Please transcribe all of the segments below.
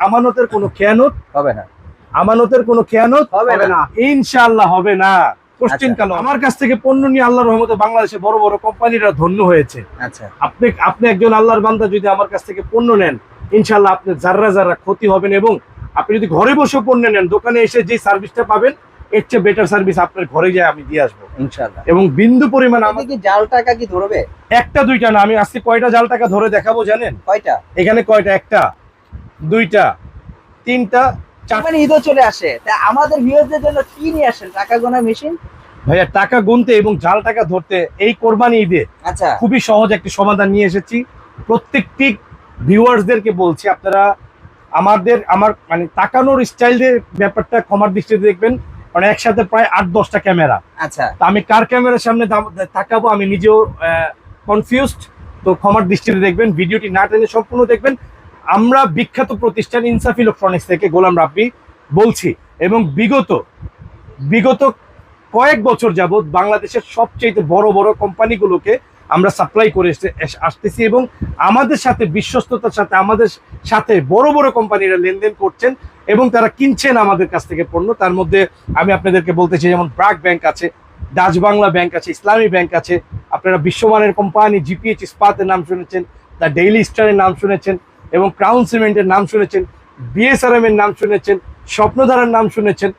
আমানতের কোনো খেয়ানত হবে না, আমানতের কোনো খেয়ানত হবে না, ইনশাআল্লাহ হবে না। কোশ্চেন কাল আমার কাছ থেকে পণ্য নিয়ে আল্লাহর রহমতে বাংলাদেশে বড় বড় কোম্পানিরা ধন্য হয়েছে। আচ্ছা, আপনি একজন আল্লাহর বান্দা যদি আমার কাছ থেকে পণ্য নেন, ইনশাআল্লাহ আপনার যাররা যাররা ক্ষতি হবেন, এবং আপনি যদি ঘরে বসে পণ্য নেন, দোকানে এসে যে সার্ভিসটা পাবেন এর চেয়ে বেটার সার্ভিস আপনার ঘরে যায় আমি দিয়ে আসবো ইনশাআল্লাহ। এবং বিন্দু পরিমাণ আমার কি জাল টাকা কি ধরবে? একটা দুইটা না, আমি আজকে কয়টা জাল টাকা ধরে দেখাবো জানেন? কয়টা? এখানে কয়টা? একটা, দুইটা, তিনটা, চারটা। মানে ঈদও চলে আসে, তা আমাদের ভিউয়ারদের জন্য কি নিয়ে আসেন? টাকা গোনা মেশিন? ভাইয়া টাকা গুনতে এবং জাল টাকা ধরতে এই কোরবানি ঈদে আচ্ছা, খুবই সহজ একটি সমাধান নিয়ে এসেছি। প্রত্যেকটি ভিউয়ার্সদেরকে বলছি, আপনারা আমার মানে তাকানোর স্টাইলের ব্যাপারটা ক্ষমার দৃষ্টিতে দেখবেন, মানে একসাথে প্রায় 8-10টা ক্যামেরা। আচ্ছা, তা আমি কার ক্যামেরার সামনে তাকাবো আমি নিজেও কনফিউজড, তো ক্ষমার দৃষ্টিতে দেখবেন, ভিডিওটি না টেনে সম্পূর্ণ দেখবেন। আমরা বিখ্যাত প্রতিষ্ঠান ইনসাফ ইলেকট্রনিক্স থেকে গোলাম রাব্বি বলছি, এবং বিগত কয়েক বছর যাবৎ বাংলাদেশের সবচেয়ে বড় বড় কোম্পানিগুলোকে আমরা সাপ্লাই করে আসতেছি, এবং আমাদের সাথে বিশ্বস্ততার সাথে আমাদের সাথে বড় বড় কোম্পানিরা লেনদেন করছেন এবং তারা কিনছেন আমাদের কাছ থেকে পণ্য। তার মধ্যে আমি আপনাদেরকে বলতে চাই, যেমন ব্র্যাক ব্যাংক আছে, ডাচ বাংলা ব্যাংক আছে, ইসলামী ব্যাংক আছে, আপনারা বিশ্বমানের কোম্পানি জিপিএইচ ইস্পাতের নাম শুনেছেন, দ্য ডেইলি স্টারের নাম শুনেছেন, এবং ক্রাউন সিমেন্টের নাম শুনেছেন, বিএসআরএম এর নাম শুনেছেন, স্বপ্নধারার নাম শুনেছেন,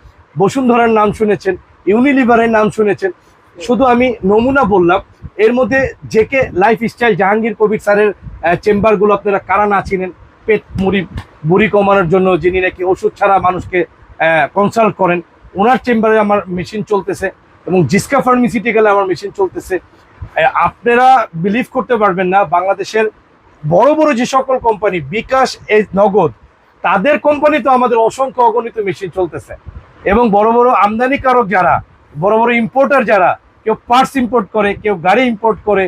বসুন্ধরার নাম শুনেছেন, ইউনিলিভারের নাম শুনেছেন। শুধু আমি নমুনা বললাম, এর মধ্যে জেকে লাইফস্টাইল জাহাঙ্গীর কবির স্যারের চেম্বারগুলো আপনারা কারা না চিনেন, পেট বুড়ি কমানোর জন্য যিনি নাকি ওষুধ ছাড়া মানুষকে কনসাল্ট করেন, ওনার চেম্বারে আমার মেশিন চলতেছে, এবং জিসকা ফার্মাসিউটিক্যালে আমার মেশিন চলতেছে। আপনারা বিলিভ করতে পারবেন না, বাংলাদেশের বড় বড় যে সকল কোম্পানি, বিকাশ, নগদ, তাদের কোম্পানি তো আমাদের অসংখ্য অগণিত মেশিন চলতেছে, এবং বড় বড় আমদানিকারক যারা, বড় বড় ইম্পোর্টার যারা, কেউ পার্টস ইম্পোর্ট করে, কেউ গাড়ি ইম্পোর্ট করে,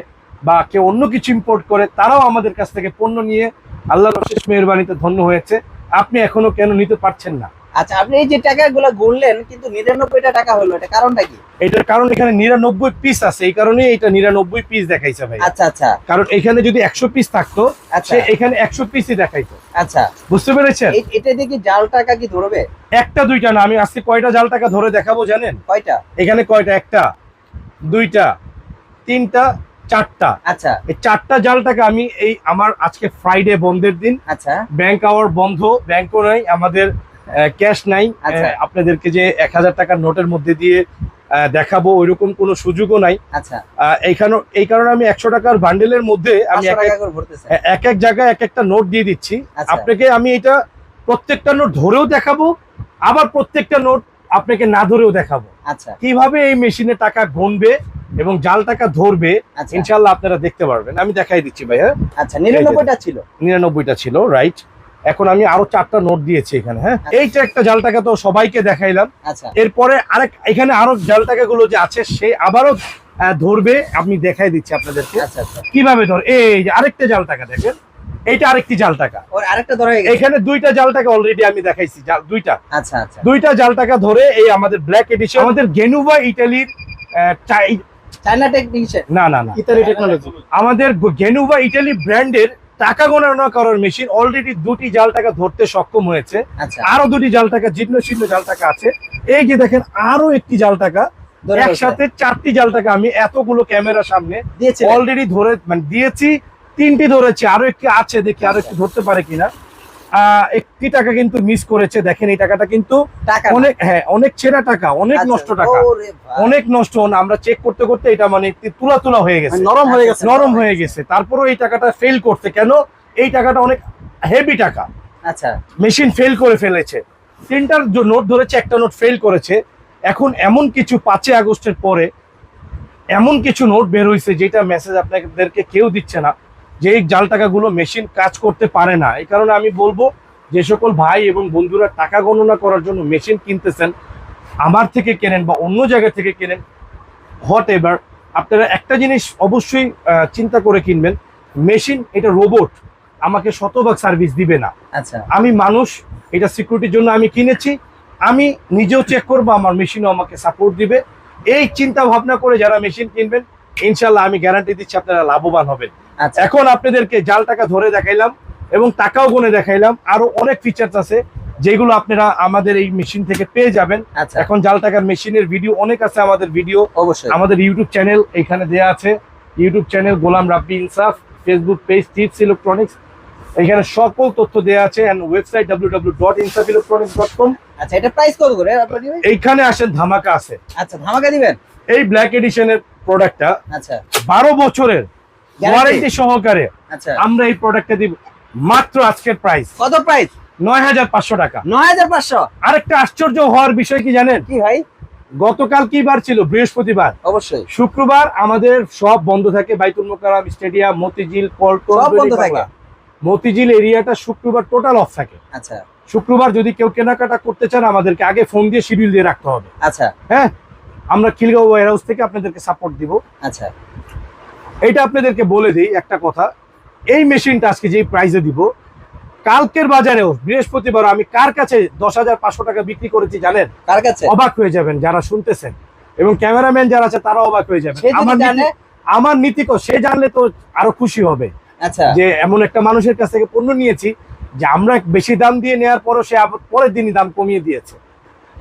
বা কেউ অন্য কিছু ইম্পোর্ট করে, তারাও আমাদের কাছ থেকে পণ্য নিয়ে আল্লাহর অশেষ মেহেরবানিতে ধন্য হয়েছে। আপনি এখনো কেন নিতে পারছেন না? আচ্ছা, আপনি এই যে টাকাগুলো গুনলেন কিন্তু 99টা টাকা হলো, এটা কারণটা কি? এটার কারণ এখানে 99 পিস আছে, এই কারণে এটা 99 পিস দেখাইছে ভাই। আচ্ছা আচ্ছা, কারণ এখানে যদি 100 পিস থাকতো, আচ্ছা, সে এখানে 100 পিসই দেখাইতো। আচ্ছা, বুঝতে পেরেছেন? এটা দিয়ে কি জাল টাকা কি ধরবে? একটা দুইটা না, আমি আজকে কয়টা জাল টাকা ধরে দেখাবো জানেন? কয়টা? এখানে কয়টা? একটা, দুইটা, তিনটা, চারটা। আচ্ছা, এই চারটা জাল টাকা আমি আমার আজকে ফ্রাইডে বন্ধের দিন, আচ্ছা, ব্যাংক আওয়ার বন্ধ, ব্যাংকও নাই, আমাদের ক্যাশ নাই, আচ্ছা, আপনাদেরকে যে 1000 টাকার নোটের মধ্যে দিয়ে দেখাবো ওইরকম কোনো সুযোগও নাই। আচ্ছা, এই কারণে আমি 100 টাকার বান্ডেলের মধ্যে আমি এক এক জায়গায় এক একটা নোট দিয়ে দিচ্ছি। আচ্ছা, আপনাকে আমি এটা প্রত্যেকটা নোট ধরেও দেখাবো, আবার প্রত্যেকটা নোট আপনাকে না ধরেও দেখাবো। আচ্ছা, কিভাবে এই মেশিনে টাকা গুনবে এবং জাল টাকা ধরবে, আচ্ছা, ইনশাআল্লাহ আপনারা দেখতে পারবেন। আমি দেখাই দিচ্ছি ভাইয়া। আচ্ছা, 99টা ছিল, 99টা ছিল, রাইট। এখন আমি আরো 4টা নোট দিয়েছি এখানে। হ্যাঁ, এইটা একটা জাল টাকা তো সবাইকে দেখাইলাম। আচ্ছা, এরপরে এখানে আরো জাল টাকাগুলো যে আছে সে আবারও ধরবে, আমি দেখাই দিচ্ছি আপনাদেরকে। আচ্ছা, আচ্ছা, কিভাবে ধর। এই যে আরেকটা জাল টাকা দেখেন, এইটা আরেকটি জাল টাকা, ওর আরেকটা ধরা হয়ে গেছে। এখানে দুইটা জাল টাকা অলরেডি আমি দেখাইছি, দুইটা। আচ্ছা, আচ্ছা, দুইটা জাল টাকা ধরে এই আমাদের ব্ল্যাক এডিশন, আমাদের গেনুভা ইটালির চায়না টেকনিশিয়ান, না না না, ইতালি টেকনোলজি, আমাদের গেনুভা ইটালি ব্র্যান্ডের টাকা গণনা করার মেশিন অলরেডি দুটি জাল টাকা ধরতে সক্ষম হয়েছে। আচ্ছা, আরো দুটি জাল টাকা, জীর্ণ শীর্ণ জাল টাকা আছে। এই যে দেখেন আরো একটি জাল টাকা, একসাথে 4টি জাল টাকা আমি এতগুলো ক্যামেরার সামনে অলরেডি ধরে মানে দিয়েছি। 3টি ধরেছি, আরো একটি আছে, দেখি আরো একটু ধরতে পারে কিনা। একটি টাকা কিন্তু মিস করেছে, দেখেন এই টাকাটা কিন্তু অনেক, হ্যাঁ অনেক ছেঁড়া টাকা, অনেক নষ্ট টাকা, অনেক নষ্ট। আমরা চেক করতে করতে এটা মানে তুলা হয়ে গেছে, নরম হয়ে গেছে। তারপরও এই টাকাটা ফেল করতে কেন? এই টাকাটা অনেক হেভি টাকা। আচ্ছা, মেশিন ফেল করে ফেলেছে। 3টার নোট ধরেছে, একটা নোট ফেল করেছে। এখন এমন কিছু 5 আগস্টের পরে এমন কিছু নোট বের হয়েছে যেটা মেসেজ আপনাদেরকে কেউ দিচ্ছে না, যে এই জাল টাকাগুলো মেশিন কাজ করতে পারে না। এই কারণে আমি বলবো, যে সকল ভাই এবং বন্ধুরা টাকা গণনা করার জন্য মেশিন কিনতেছেন, আমার থেকে কেনেন বা অন্য জায়গা থেকে কেনেন, হোয়াট এভার, আপনারা একটা জিনিস অবশ্যই চিন্তা করে কিনবেন, মেশিন এটা রোবট, আমাকে শতভাগ সার্ভিস দিবে না। আচ্ছা, আমি মানুষ, এটা সিকিউরিটির জন্য আমি কিনেছি, আমি নিজেও চেক করবো, আমার মেশিনও আমাকে সাপোর্ট দিবে। এই চিন্তা ভাবনা করে যারা মেশিন কিনবেন, ইনশাল্লাহ আমি গ্যারান্টি দিচ্ছি আপনারা লাভবান হবেন। আচ্ছা, এখন আপনাদেরকে জাল টাকা ধরে দেখাইলাম, এবং টাকাও গুনে দেখাইলাম। আরো অনেক ফিচার্স আছে যেগুলো আপনারা আমাদের এই মেশিন থেকে পেয়ে যাবেন। আচ্ছা, এখন জাল টাকার মেশিনের ভিডিও অনেক আছে, আমাদের ভিডিও অবশ্যই। আমাদের ইউটিউব চ্যানেল এখানে দেয়া আছে, ইউটিউব চ্যানেল গোলাম রাব্বি ইনসাফ, ফেসবুক পেজ টিপস ইলেকট্রনিক্স, এখানে সকল তথ্য দেয়া আছে, এন্ড ওয়েবসাইট www.insafelectronics.com। আচ্ছা, এটা প্রাইস কত করে আপনার দিবেন? এইখানে আসেন ধামাকা আছে। আচ্ছা, ধামাকা দিবেন। এই ব্ল্যাক এডিশনের প্রোডাক্টটা আচ্ছা, 12 বছরের Guarantee? ওয়ারেন্টি সহকারে আচ্ছা, আমরা এই প্রোডাক্টটা দিব মাত্র আজকের প্রাইস কত প্রাইস? 9,500 টাকা। 9,500। আরেকটা আশ্চর্য হওয়ার বিষয় কি জানেন? কি ভাই? গতকাল কি বার ছিল? বৃহস্পতিবার। অবশ্যই শুক্রবার আমাদের সব বন্ধ থাকে, বাইতুল মোকাররম, স্টেডিয়াম, মতিঝিল, পল্টন, সব বন্ধ থাকে। মতিঝিল এরিয়াটা শুক্রবার টোটাল অফ থাকে। আচ্ছা, শুক্রবার যদি কেউ কেনাকাটা করতে চান আমাদেরকে আগে ফোন দিয়ে শিডিউল দিয়ে রাখতে হবে। আচ্ছা, হ্যাঁ, আমরা খিলগাঁও ওয়্যার হাউস থেকে আপনাদেরকে সাপোর্ট দিব। আচ্ছা, এটা আপনাদেরকে বলে দিই একটা কথা, এই মেশিনটা আজকে যেই প্রাইসে দিব, কালকের বাজারেও বৃহস্পতিবার আমি কার কাছে 10,500 টাকা বিক্রি করেছি জানেন? কার কাছে? অবাক হয়ে যাবেন যারা শুনতেছেন, এবং ক্যামেরাম্যান যারা আছে তারা অবাক হয়ে যাবেন। সে যদি জানে? আমার নীতি সে জানলে তো আরো খুশি হবে আচ্ছা, যে এমন একটা মানুষের কাছ থেকে পণ্য নিয়েছি যে আমরা বেশি দাম দিয়ে নেওয়ার পরও সে আবার পরের দিনই দাম কমিয়ে দিয়েছে।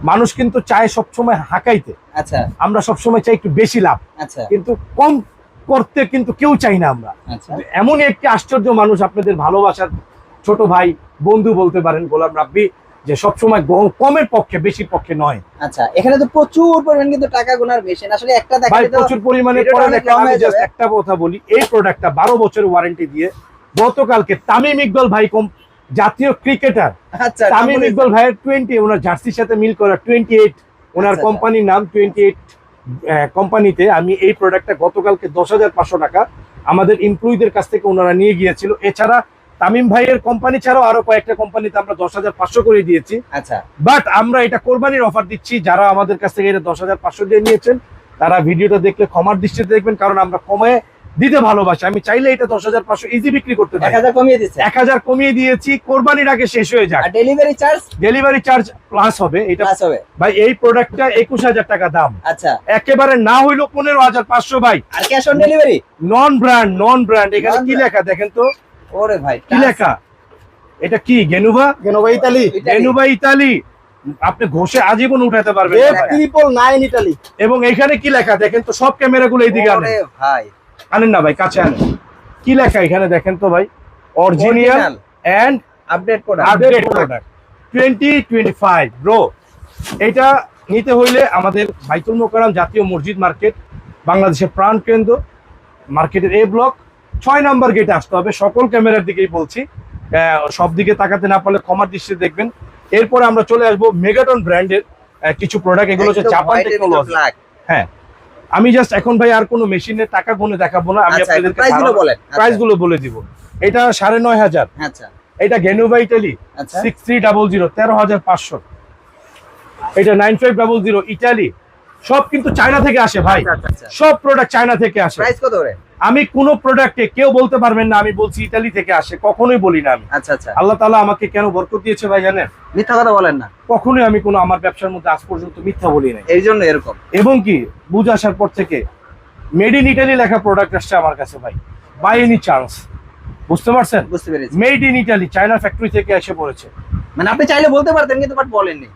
মানুষ কিন্তু চায় সবসময় হাঁকাইতে, আচ্ছা, আমরা সবসময় চাই একটু বেশি লাভ, আচ্ছা, কিন্তু কম করতে কিন্তু কেউ চাই না আমরা। আচ্ছা, এমনই একটি আশ্চর্য মানুষ, আপনাদের ভালোবাসার ছোট ভাই বন্ধু বলতে পারেন গোলাম রাব্বি, যে সবসময় কমের পক্ষে বেশির পক্ষে নয়। আচ্ছা। এখানে তো প্রচুর পরিমাণ কিন্তু টাকা গোনার মেশিন, আসলে একটা ভাই দেখালে তো প্রচুর পরিমাণে ভিডিওটা পরে অনেক দেখেন। লং আমি হয়ে জাস্ট যাবে। একটা কথা বলি, এই প্রোডাক্টটা 12 বছরের ওয়ারেন্টি দিয়ে গতকালকে তামিম ইকবাল ভাই জাতীয় ক্রিকেটার আচ্ছা, তামিম ইকবাল ভাইয়ের 20 ওনার জার্সির সাথে মিল করা 28 ওনার আচ্ছা, কোম্পানির নাম 28 কোম্পানিতে আমি এই প্রোডাক্টটা গতকালকে 10,500 টাকা আমাদের এমপ্লয়ীদের কাছ থেকে ওনারা নিয়ে গিয়েছিল। এছাড়া তামিম ভাইয়ের কোম্পানি ছাড়াও আরো কয়েকটা কোম্পানিতে আমরা 10,500 করে দিয়েছি। আচ্ছা, বাট আমরা এটা কোরবানির অফার দিচ্ছি, যারা আমাদের কাছ থেকে এটা 10,500 দিয়ে নিয়েছেন তারা ভিডিওটা দেখলে ক্ষমার দৃষ্টিতে দেখবেন, কারণ আমরা কমায় দিতে ভালোবাসি। আমি চাইলে এটা 10,500 ইজি বিক্রি করতে পারি, 1000 কমিয়ে দিচ্ছে। 1,000 কমিয়ে দিয়েছি, কোরবানির আগে শেষ হয়ে যাক। আর delivery charge delivery charge plus হবে এটা। প্লাস হবে। ভাই এই প্রোডাক্টটা 21,000 টাকা দাম, আচ্ছা, একেবারে না হইলো 15,500 ভাই। আর cash on delivery? Non brand. এখানে কি লেখা দেখেন তো, ওরে ভাই, কি লেখা? এটা কি? গেনুভা ইতালি। গেনুভা ইতালি। আপনি ঘষে আজীবন উঠাতে পারবেন না ভাই। 999 ইতালি। এবং এখানে কি লেখা দেখেন তো, সব ক্যামেরাগুলো এইদিকে আনেন, ওরে ভাই, আনেন না ভাই, কাছে আনেন। কি লেখা এখানে দেখেন তো ভাই, original Original and update product. Update product 2025 bro. এটা নিতে হইলে আমাদের বাইতুল মোকাররম জাতীয় মসজিদ মার্কেট, বাংলাদেশের প্রাণ কেন্দ্র, মার্কেটের এ ব্লক 6 নম্বর গেটে আসতে হবে। সকল ক্যামেরার দিকেই বলছি, সব দিকে তাকাতে না পারলে ক্ষমার দৃষ্টিতে দেখবেন। এরপরে আমরা চলে আসবো মেগাটন ব্র্যান্ডের কিছু প্রোডাক্ট, এগুলো হচ্ছে জাপান টেকনোলজি। হ্যাঁ, আমি জাস্ট এখন ভাই আর কোনো মেশিনের টাকা গুনে দেখাবো না, আমি আচ্ছা, আপনাদেরকে প্রাইস গুলো বলেন। প্রাইস গুলো বলে দিব। এটা 9,500। আচ্ছা, এটা গেনুভা ইতালি আচ্ছা, 6300 13,500। এটা 9500 ইতালি। সব কিন্তু চায়না থেকে আসে ভাই, আচ্ছা। সব প্রোডাক্ট চায়না থেকে আসে। প্রাইস কত করে? আমি কোন প্রোডাক্টে কেউ বলতে পারবেন না আমি বলছি ইতালি থেকে আসে, কখনোই বলি না আমি। আচ্ছা, আচ্ছা, আল্লাহ তাআলা আমাকে কেন বরকত দিয়েছে ভাই জানেন? মিথ্যা কথা বলেন না। কখনোই আমি কোনো আমার ব্যবসার মধ্যে আজ পর্যন্ত মিথ্যা বলি নাই। এই জন্য এরকম। এবং কি বুঝ আসার পর থেকে মেড ইন ইটালি লেখা প্রোডাক্ট আসছে আমার কাছে ভাই, বাই এনি চান্স। বুঝতে পারছেন? বুঝতে পেরেছি। Made in Italy, China factory থেকে এসে পড়েছে। মানে আপনি চাইলে বলতে পারতেন কিন্তু বাট বলেননি।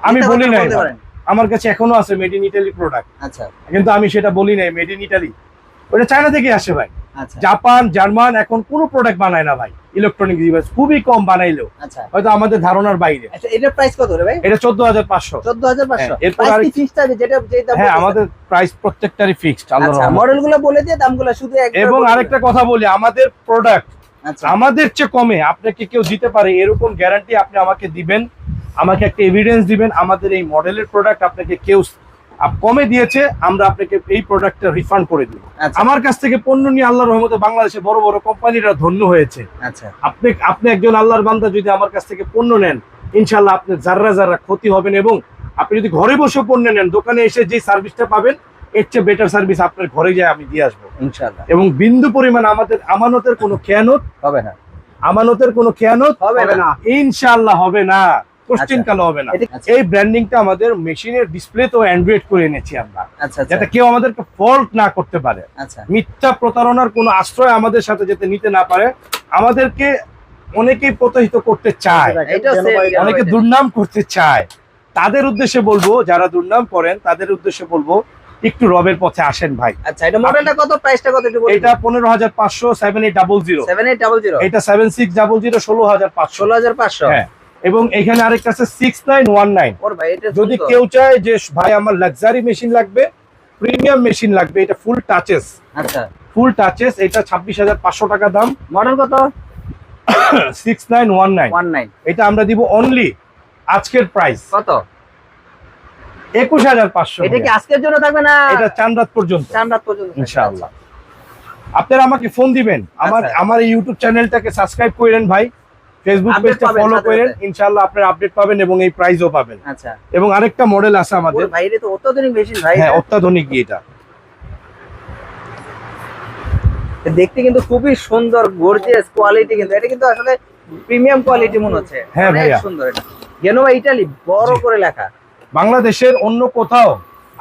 আমি মিথ্যা বলি কথা নাই বলতে ভাই। পারেন। আমার কাছে এখনো আছে মেড ইন ইটালি প্রোডাক্ট, আচ্ছা, কিন্তু আমি সেটা বলি নাই মেড ইন ইটালি। ওটা চায়না থেকে আসে ভাই। আচ্ছা, জাপান, জার্মান এখন কোনো প্রোডাক্ট বানায় না ভাই, ইলেকট্রনিক ডিভাইস খুবই কম বানাইলেও, আচ্ছা, হয়তো আমাদের ধারণার বাইরে। আচ্ছা। এটার প্রাইস কত রে ভাই? এটা 14,500। 14,500। হ্যাঁ, এরপর প্রাইস আরেক- কি ফিক্সড আছে যেটা যেই দাম? হ্যাঁ, আমাদের প্রাইস প্রত্যেকটারই ফিক্সড। আচ্ছা, মডেলগুলো বলে দিয়ে দামগুলো শুধু একবার এবং বলে আরেকটা কথা বলি, আমাদের প্রোডাক্ট দিবেন। আচ্ছা, আমাদের চেয়ে কমে আপনাকে কেউ দিতে পারে এরকম গ্যারান্টি আপনি আমাকে দিবেন, আমাকে একটা এভিডেন্স দিবেন। আমাদের এই মডেলের প্রোডাক্ট আপনাকে কেউ কমে দিয়েছে, আমরা আপনাকে এই প্রোডাক্টটা রিফান্ড করে দিব। আচ্ছা, আমার কাছ থেকে পণ্য নিয়ে আল্লাহর রহমতে বাংলাদেশে বড় বড় কোম্পানিরা ধন্য হয়েছে। আচ্ছা, আপনি একজন আল্লাহর বান্দা যদি আমার কাছ থেকে পণ্য নেন, ইনশাআল্লাহ আপনার যারা ক্ষতি হবেন। এবং আপনি যদি ঘরে বসে পণ্য নেন, দোকানে এসে যে সার্ভিসটা পাবেন এর চেয়ে বেটার সার্ভিস আপনার ঘরে যায় আমি দিয়ে আসবো ইনশাআল্লাহ। এবং বিন্দু পরিমাণ আমাদের আমানতের কোনো খেয়ানত হবে না। আমানতের কোনো খেয়ানত হবে না। ইনশাআল্লাহ হবে না, কোশ্চেন কালো হবে না। এটা- আচ্ছা। এই ব্র্যান্ডিংটা আমাদের মেশিনের ডিসপ্লেতেও অ্যান্ড্রয়েড করে এনেছি আমরা, আচ্ছা, আচ্ছা, যাতে কেউ আমাদেরকে ফল্ট না করতে পারে, আচ্ছা, মিথ্যা প্রতারণার কোনো আশ্রয় আমাদের সাথে যাতে নিতে না পারে। আমাদেরকে অনেকেই প্রতারিত করতে চায়, এটাও same, অনেকে দুর্নাম করতে চায়। তাদের উদ্দেশ্যে বলবো, যারা দুর্নাম করেন তাদের উদ্দেশ্যে বলবো একটু রবের পথে আসেন ভাই। আচ্ছা, এটা মডেলটা কত, প্রাইসটা কত একটু বলুন। এটা 15,500 7800, 7800, এটা 7600 16,500। 16500। হ্যাঁ, এবং এখানে আরেকটা আছে 6919। ওর ভাই এটা যদি সুন্দর। কেউ চায় যে ভাই আমার লাক্সারি মেশিন লাগবে, প্রিমিয়াম মেশিন লাগবে, এটা ফুল টাচেস, আচ্ছা, ফুল টাচেস, এটা 26,500 টাকা দাম। মডেল কত? 6919। 19 এটা আমরা দিব অনলি আজকের প্রাইস কত? 21,500। এটা কি আজকের জন্য থাকবে না এটা চাঁদরাত পর্যন্ত চাঁদরাত পর্যন্ত থাকবে? ইনশাআল্লাহ। আপনারা আমাকে ফোন দিবেন, আচ্ছা। আমার এই ইউটিউব চ্যানেলটাকে সাবস্ক্রাইব করেন ভাই, ফেসবুক Update পেজটা পাবেন ফলো সাথে করেন, সাথে। ইনশাআল্লাহ আপনারা আপডেট পাবেন এবং এই প্রাইজও পাবেন। আচ্ছা, এবং আরেকটা মডেল আছে আমাদের, ওর ভাই এটা তো অত্যাধুনিক মেশিন ভাই। হ্যাঁ অত্যাধুনিক এটা। দেখতে কিন্তু খুবই সুন্দর, গর্জিয়াস কোয়ালিটি, কিন্তু এটা কিন্তু আসলে প্রিমিয়াম কোয়ালিটি মনে হচ্ছে। হ্যাঁ অনেক ভাইয়া। সুন্দর এটা। গেনোভা ইতালি বড় জি। করে লেখা। বাংলাদেশের অন্য কোথাও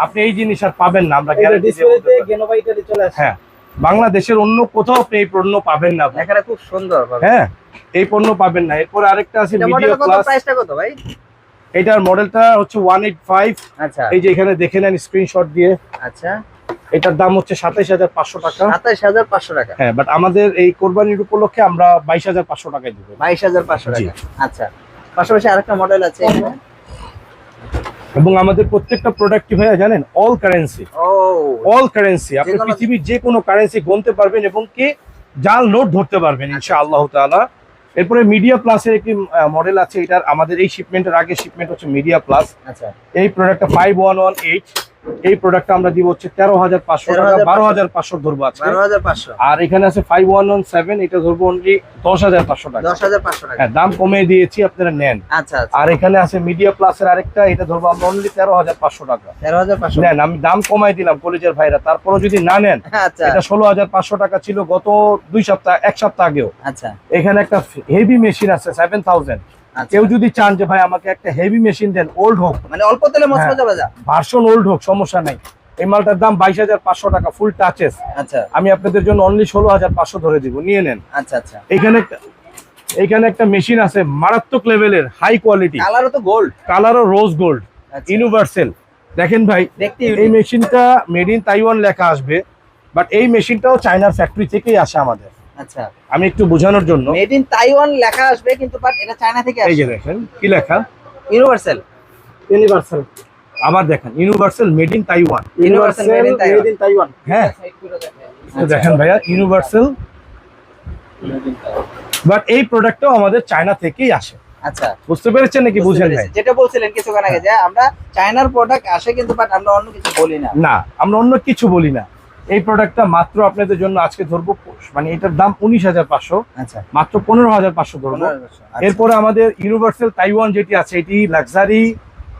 আপনি এই জিনিস আর পাবেন না, আমরা গ্যারান্টি দিয়ে বলতে পারি। গেনোভা ইতালি চলে আসে। হ্যাঁ, বাংলাদেশের অন্য কোথাও আপনি এই পণ্য পাবেন না ভাই। লেখাটা খুব সুন্দর ভাবে। হ্যাঁ, এই পণ্য পাবেন না। এরপর আরেকটা আছে এটা মিডিয়া মডেলটা কত, প্লাস, প্রাইসটা কত ভাই? এটার মডেলটা হচ্ছে 185। আচ্ছা এই যে এখানে দেখে নেন স্ক্রিনশট দিয়ে, আচ্ছা, এটার দাম হচ্ছে 27,500 টাকা। 27500 টাকা। হ্যাঁ, বাট আমাদের এই কোরবানির উপলক্ষে আমরা 22,500 টাকায় দিব। 22500 জি। টাকা। আচ্ছা, পাশাপাশি আরেকটা মডেল আছে এখানে। এবং আমাদের প্রত্যেকটা প্রোডাক্ট কি ভাইয়া জানেন, অল কারেন্সি, ও অল কারেন্সি। আপনি যেকোনো- পৃথিবীর যে কোনো কারেন্সি গুনতে পারবেন এবং কি জাল নোট ধরতে পারবেন ইনশাআল্লাহ তাআলা। এরপরে মিডিয়া প্লাসের একটি মডেল আছে, এটার আমাদের এই শিপমেন্টের আগে শিপমেন্ট হচ্ছে মিডিয়া প্লাস। আচ্ছা, এই প্রোডাক্টটা 5118, এই প্রোডাক্টটা আমরা দিব হচ্ছে 13,500 টাকা, 12,500 ধরবো আজকে। 12500, আর এখানে আছে 5117, এটা ধরবো অনলি 10,500 টাকা। 10500 টাকা। হ্যাঁ, দাম কমিয়ে দিয়েছি, আপনারা নেন। আচ্ছা আচ্ছা, আর এখানে আছে মিডিয়া প্লাসের আরেকটা, এটা ধরবো আমরা অনলি 13,500 টাকা। 13500। নেন, আমি দাম কমাই দিলাম কলেজের ভাইরা, তারপরও যদি না নেন, আচ্ছা এটা 16,500 টাকা ছিল গত 2 সপ্তাহ, 1 সপ্তাহ আগেও। আচ্ছা এখানে একটা হেভি মেশিন আছে 7000। আচ্ছা। কেউ যদি চান যে ভাই আমাকে একটা হেভি মেশিন দেন, ওল্ড হোক, মানে অল্প তেলে হ্যাঁ। মচমচা ভাজা। ভার্সন ওল্ড হোক, সমস্যা নাই, এই মালটার দাম 22,500 টাকা, ফুল টাচেস। আচ্ছা আমি আপনাদের জন্য অনলি 16,500 ধরে দিব, নিয়ে নেন। আচ্ছা আচ্ছা, এখানে একটা মেশিন আছে মারাত্মক লেভেলের, হাই কোয়ালিটি, কালারও তো গোল্ড। কালারও রোজ গোল্ড, আচ্ছা। ইউনিভার্সাল। দেখেন ভাই, দেখতে এই unique। মেশিনটা মেড ইন তাইওয়ান লেখা আসবে, বাট এই মেশিনটাও চায়নার ফ্যাক্টরি থেকেই আসে আমাদের। আচ্ছা, আমি একটু বোঝানোর জন্য, মেড ইন তাইওয়ান লেখা আসবে, কিন্তু বাট এটা চায়না থেকে এই আসে। যে দেখেন কি লেখা, ইউনিভার্সাল। ইউনিভার্সাল। আবার দেখেন universal made in Taiwan. Universal made in Taiwan. হ্যাঁ, তো দেখেন ভাইয়া ইউনিভার্সাল, বাট এই প্রোডাক্টটাও আমাদের চায়না থেকেই আসে। আচ্ছা, বুঝতে পেরেছেন নাকি? বুঝতে বুঝেন পেরেছি। নাই? যেটা বলছিলেন কিছুক্ষণ আগে যে আমরা চায়নার প্রোডাক্ট আসে, কিন্তু বাট আমরা অন্য কিছু বলি না। না, আমরা অন্য কিছু বলি না। এই প্রোডাক্টটা মাত্র আপনাদের জন্য আজকে ধরবো, মানে এটার দাম 19,500, আচ্ছা, মাত্র 15,500 ধরবো। 15,500 আচ্ছা। এরপরে আমাদের ইউনিভার্সাল তাইওয়ান যেটি আছে, এটি লাক্সারি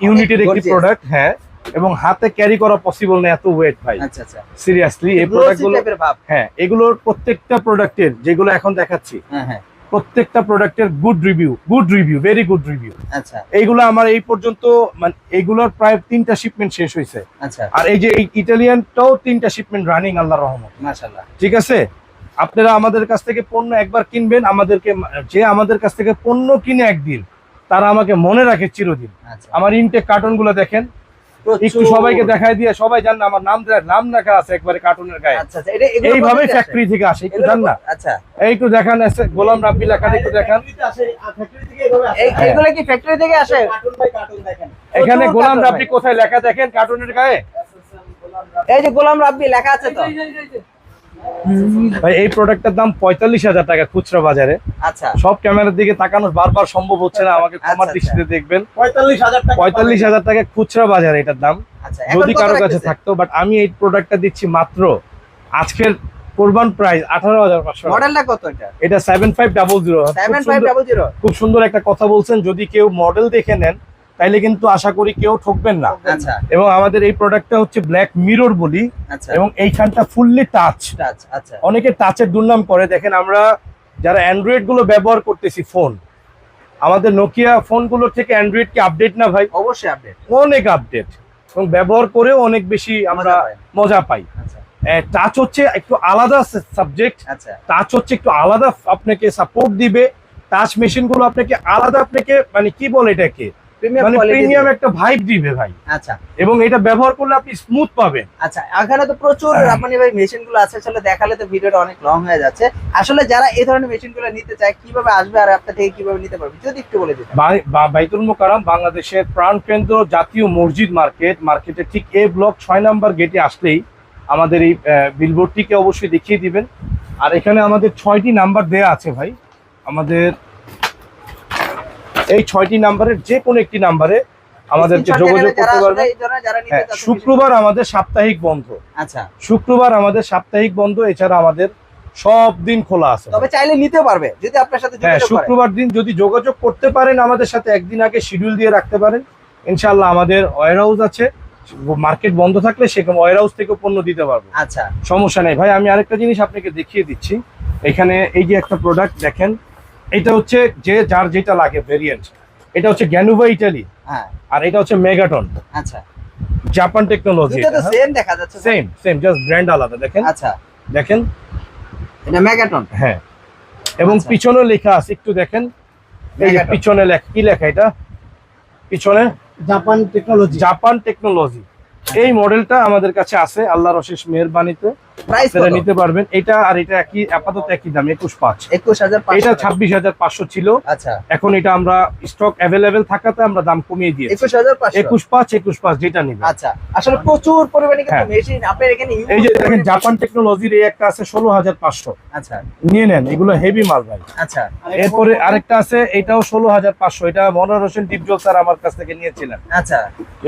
ইউনিটের একটি gorgeous। প্রোডাক্ট। হ্যাঁ, এবং হাতে ক্যারি করা পসিবল না, এত ওয়েট ভাই, আচ্ছা আচ্ছা, সিরিয়াসলি। এই গ্লোসি প্রোডাক্টগুলো, টাইপের ভাব। হ্যাঁ, এগুলোর প্রত্যেকটা প্রোডাক্টের, যেগুলো এখন দেখাচ্ছি, হ্যাঁ হ্যাঁ, প্রত্যেকটা প্রোডাক্টের good review, very good review. আচ্ছা এইগুলো আমার এই পর্যন্ত, মানে এইগুলোর প্রায় 3টা শিপমেন্ট শেষ হয়েছে। আচ্ছা, আর এই যে এই ইটালিয়ানটাও 3টা শিপমেন্ট রানিং, আল্লাহর রহমত। মাশাআল্লাহ। ঠিক আছে, আপনারা আমাদের কাছ থেকে পণ্য একবার কিনবেন, যে আমাদের কাছ থেকে পণ্য কিনে একদিন, তারা আমাকে মনে রাখে চিরদিন। আচ্ছা, আমার ইনটেক কার্টন গুলো দেখেন, একটু সবাইকে দেখায় দিয়ে, সবাই জান না আমার নাম লেখা আছে একবারে কার্টুনের গায়ে। আচ্ছা আচ্ছা, এটা এগুলো এইভাবে কোথা থেকে ফ্যাক্টরি থেকে আসে, একটু এগুলো জান না। আচ্ছা, এই একটু দেখান, আছে গোলাম রাব্বি লেখাটা একটু দেখান। এগুলো কি ফ্যাক্টরি থেকে আসে? এখানে প্রচুর গোলাম কার্টুন রাব্বি ভাই। কোথায় লেখা দেখেন কার্টুনের গায়ে। এই যে গোলাম রাব্বি লেখা আছে তো। ভাই এই প্রোডাক্টের দাম 45,000 টাকা খুচরা বাজারে। আচ্ছা সব ক্যামেরার দিকে তাকানো বারবার সম্ভব হচ্ছে না, আমাকে ক্ষমার আচ্ছা, দৃষ্টিতে দেখবেন। 45,000 টাকা খুচরা বাজারে এটার দাম, আচ্ছা, এখন যদি কত কারো কাছে রাখতেছে? থাকতো। বাট আমি এই প্রোডাক্টটা দিচ্ছি মাত্র আজকের কোরবান প্রাইস 18,500 টাকা। মডেলটা কত এটা? এটা 7500। 7500। খুব সুন্দর একটা কথা বলছেন, যদি কেউ মডেল দেখে নেন তাইলে কিন্তু আশা করি কেউ ঠকবেন না। আচ্ছা এবং আমাদের এই প্রোডাক্টটা হচ্ছে ব্ল্যাক মিরর বলি, আচ্ছা, এবং এইখানটা ফুললি টাচ। টাচ। আচ্ছা অনেকে টাচের দুর্নাম করে। দেখেন আমরা যারা অ্যান্ড্রয়েড গুলো ব্যবহার করতেছি ফোন, আমাদের নোকিয়া ফোনগুলোর থেকে অ্যান্ড্রয়েড কি আপডেট না ভাই? অবশ্যই আপডেট। অনেক আপডেট, এবং ব্যবহার করেও অনেক বেশি আমরা মজা পাই। আচ্ছা টাচ হচ্ছে একটু আলাদা সাবজেক্ট, আচ্ছা টাচ হচ্ছে একটু আলাদা, আপনাকে সাপোর্ট দিবে, টাচ মেশিন গুলো আপনাকে আলাদা, আপনাকে মানে কি বলে এটাকে, প্রিমিয়াম মানে কোয়ালিটি। প্রিমিয়াম একটা ভাইব দিবে ভাই, আচ্ছা এবং এটা ব্যবহার করলে আপনি স্মুথ পাবেন। আচ্ছা, এখানে তো প্রচুর রাব্বানি ভাই মেশিন গুলো আছে, আসলে দেখালে তো ভিডিওটা অনেক লং হয়ে যাচ্ছে। আসলে যারা এই ধরনের মেশিন গুলো নিতে চায় কিভাবে আসবে আর আপনার থেকে কিভাবে নিতে পারবে যদি একটু বলে দিতেন। বাইতুল মোকাররম বাংলাদেশের প্রাণকেন্দ্র জাতীয় মসজিদ মার্কেটের ঠিক এ ব্লক 6 নম্বর গেটে আসলেই আমাদের এই বিলবোর্ডটিকে অবশ্যই দেখিয়ে দিবেন। আর এখানে আমাদের 6টি নাম্বার দেয়া আছে ভাই, আমাদের এই 6টি নাম্বারের যে কোনো একটি নাম্বারে আমাদেরকে Screenshot যোগাযোগ যারা করতে আসলে পারবেন। এই ধরনের যারা নিতে হ্যাঁ, চাচ্ছে শুক্রবার আমাদের সাপ্তাহিক বন্ধ, আচ্ছা, শুক্রবার আমাদের সাপ্তাহিক বন্ধ, এছাড়া আমাদের সব দিন খোলা আছে। তবে চাইলে নিতে পারবে যদি আপনার সাথে হ্যাঁ, যোগাযোগ করে। শুক্রবার দিন যদি যোগাযোগ করতে পারেন আমাদের সাথে, একদিন আগে শিডিউল দিয়ে রাখতে পারেন, ইনশাআল্লাহ আমাদের ওয়্যার হাউস আছে, মার্কেট বন্ধ থাকলে সেখানে ওয়্যার হাউস থেকে পণ্য দিতে পারবো, আচ্ছা সমস্যা নেই ভাই। আমি আরেকটা জিনিস আপনাকে দেখিয়ে দিচ্ছি, এখানে এই যে একটা প্রোডাক্ট দেখেন, এটা হচ্ছে যে যার যেটা লাগে ভেরিয়েন্ট, এটা হচ্ছে গ্যানুভা ইটালি, হ্যাঁ আর এটা হচ্ছে মেগাটন আচ্ছা, জাপান টেকনোলজি। দুটো তো সেম দেখা যাচ্ছে। সেম জাস্ট ব্র্যান্ড আলাদা। দেখেন আচ্ছা, দেখেন, এটা মেগাটন। হ্যাঁ, এবং আচ্ছা। পিছনে লেখা আছে, একটু দেখেন এই যে মেগাটন। পিছনে কি লেখা, এটা পিছনে জাপান টেকনোলজি। এই মডেলটা আমাদের কাছে আছে আল্লাহর অশেষ মেহেরবানিতে, প্রাইস আপনারা নিতে পারবেন। এটা আর এটা একই, আপাতত একই দাম 21,500। 21,500 এটা 26,500 ছিল, আচ্ছা, এখন এটা আমরা স্টক অ্যাভেলেবেল থাকাতে আমরা দাম কমিয়ে দিয়েছি 21,500 21,500 যেটা নিবে। আচ্ছা, আসলে প্রচুর পরিমাণে কিন্তু হ্যাঁ। মেশিন আপনার এখানে use এই যে দেখেন করেন। জাপান টেকনোলজির এই একটা আছে 16,500, আচ্ছা নিয়ে নেন, এগুলো হেভি মাল ভাই। আচ্ছা, এরপরে আরেকটা আছে, এটাও 16,500, এটা মনোহর হোসেন ডিপজল স্যার আমার কাছ থেকে নিয়েছিলেন, আচ্ছা,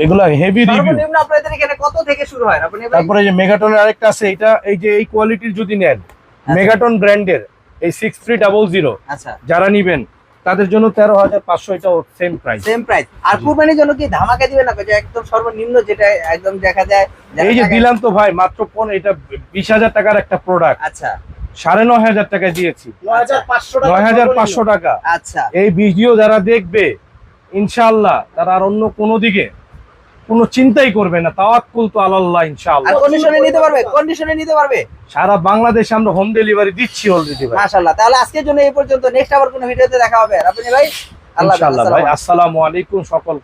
এগুলো হেভি রিভিউ। সর্বনিম্ন আপনাদের এখানে কত থেকে শুরু হয় আপনি ভাই? তারপরে যে মেগাটনের আরেকটা আছে, এটা এই যে এই কোয়ালিটির যদি নেন, আচ্ছা। মেগাটন ব্র্যান্ডের এই 6300 আচ্ছা, যারা নিবেন তাদের জন্য 13,500, এটাও সেম প্রাইস। Same price. আর কুরবানির জন্য কি ধামাকা দিবেন না, যে একদম সর্বনিম্ন যেটা একদম দেখা যায় যারা এই যে টাকা- দিলাম তো ভাই মাত্র এটা 20,000 টাকার একটা প্রোডাক্ট, আচ্ছা 9,500 টাকায় দিয়েছি, 9,500 টাকা। আচ্ছা, এই ভিডিও যারা দেখবে ইনশাআল্লাহ তারা আর অন্য কোনো দিকে কোনো চিন্তাই করবে না, তাওয়াক্কুল তো আলাল্লাহ আর ইনশাআল্লাহ। কন্ডিশনে নিতে পারবে, কন্ডিশনে নিতে পারবে। সারা বাংলাদেশে আমরা হোম ডেলিভারি দিচ্ছি অলরেডি ভাই, মাশাআল্লাহ। তাহলে আজকের জন্য এই পর্যন্ত, নেক্সট আবার কোনো ভিডিওতে দেখা হবে আপনি ভাই। আল্লাহ হাফেজ। ইনশাআল্লাহ ভাই। আসসালামু আলাইকুম সকল।